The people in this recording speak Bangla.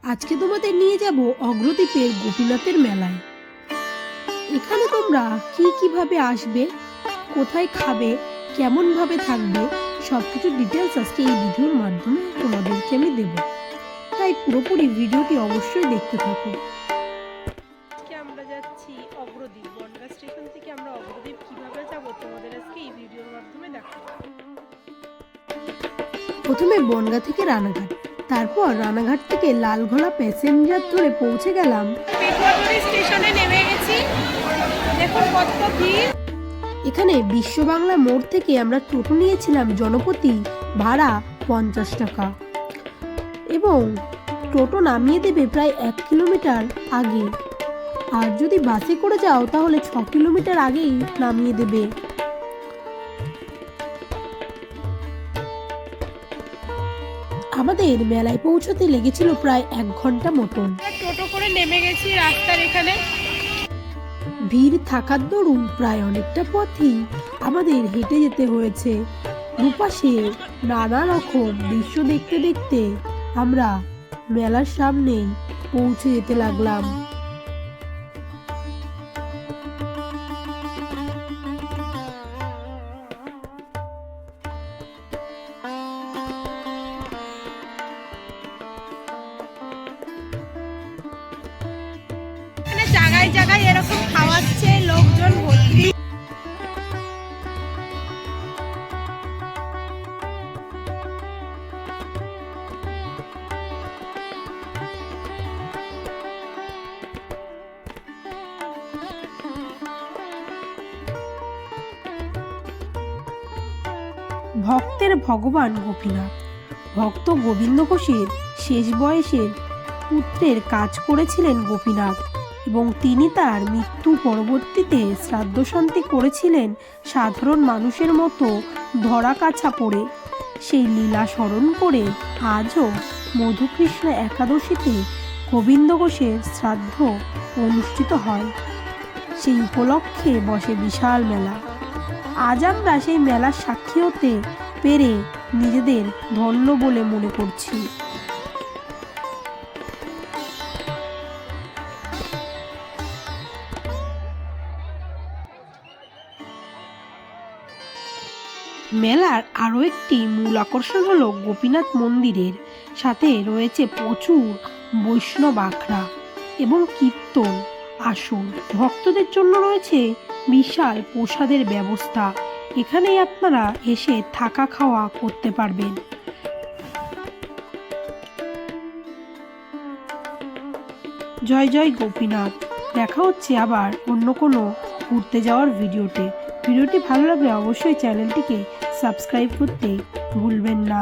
আজকে তোমাদের নিয়ে যাব অগ্রদ্বীপের গোপীনাথের মেলায়। এখানে তোমরা কিভাবে আসবে, কোথায় খাবে, কেমন ভাবে থাকবে, সবকিছু ডিটেলস আজকে এই ভিডিওর মাধ্যমে তোমাদেরকে আমি দেব, তাই পুরোপুরি ভিডিওটি অবশ্যই দেখতে থাকো। আজকে আমরা যাচ্ছি অগ্রদ্বীপ, বনগাঁ স্টেশন থেকে আমরা অগ্রদ্বীপ কিভাবে যাব তোমাদের আজকে এই ভিডিওর মাধ্যমে দেখাবো। প্রথমে বনগাঁ থেকে রানাঘাট, তারপর রানাঘাট থেকে লালঘোলা প্যাসেঞ্জার ধরে পৌঁছে গেলাম পেটুয়াখালী স্টেশনে নেমে গেছি। দেখুন কত ভিড়। এখানে বিশ্ব বাংলা মোড় থেকে আমরা টোটো নিয়েছিলাম জনপ্রতি ভাড়া 50 টাকা, এবং টোটো নামিয়ে দেবে প্রায় 1 কিলোমিটার আগে, আর যদি বাসে করে যাও তাহলে 6 কিলোমিটার আগেই নামিয়ে দেবে। আমাদের মেলায় পৌঁছতে লেগেছিল প্রায় 1 ঘন্টা মতন। টোটো করে নেমে গেছি রাস্তার এখানে। ভিড় থাকার দরুন প্রায় অনেকটা পথই আমাদের হেঁটে যেতে হয়েছে। দুপাশে নানা রকম দৃশ্য দেখতে দেখতে আমরা মেলার সামনেই পৌঁছে যেতে লাগলাম। জায়গায় জায়গায় এরকম খাওয়াচ্ছে, লোকজন ভর্তি। ভক্তের ভগবান গোপীনাথ, ভক্ত গোবিন্দ ঘোষের শেষ বয়সের পুত্রের কাজ করেছিলেন গোপীনাথ, এবং তিনি তার মৃত্যু পরবর্তীতে শ্রাদ্ধশান্তি করেছিলেন সাধারণ মানুষের মতো ধরা কাছা পড়ে। সেই লীলা স্মরণ করে আজও মধুকৃষ্ণ একাদশীতে গোবিন্দ ঘোষের শ্রাদ্ধ অনুষ্ঠিত হয়। সেই উপলক্ষে বসে বিশাল মেলা। আজ আমরা সেই মেলার সাক্ষী হতে পেরে নিজেদের ধন্য বলে মনে করছি। মেলার আরও একটি মূল আকর্ষণ হলো গোপীনাথ মন্দিরের সাথে রয়েছে প্রচুর বৈষ্ণব আখড়া এবং কীর্তন আসন। ভক্তদের জন্য রয়েছে বিশাল প্রসাদের ব্যবস্থা। এখানেই আপনারা এসে থাকা খাওয়া করতে পারবেন। জয় জয় গোপীনাথ। দেখা হচ্ছে আবার অন্য কোনো ঘুরতে যাওয়ার ভিডিওটি ভালো লাগলে অবশ্যই চ্যানেলটিকে সাবস্ক্রাইব করতে ভুলবেন না।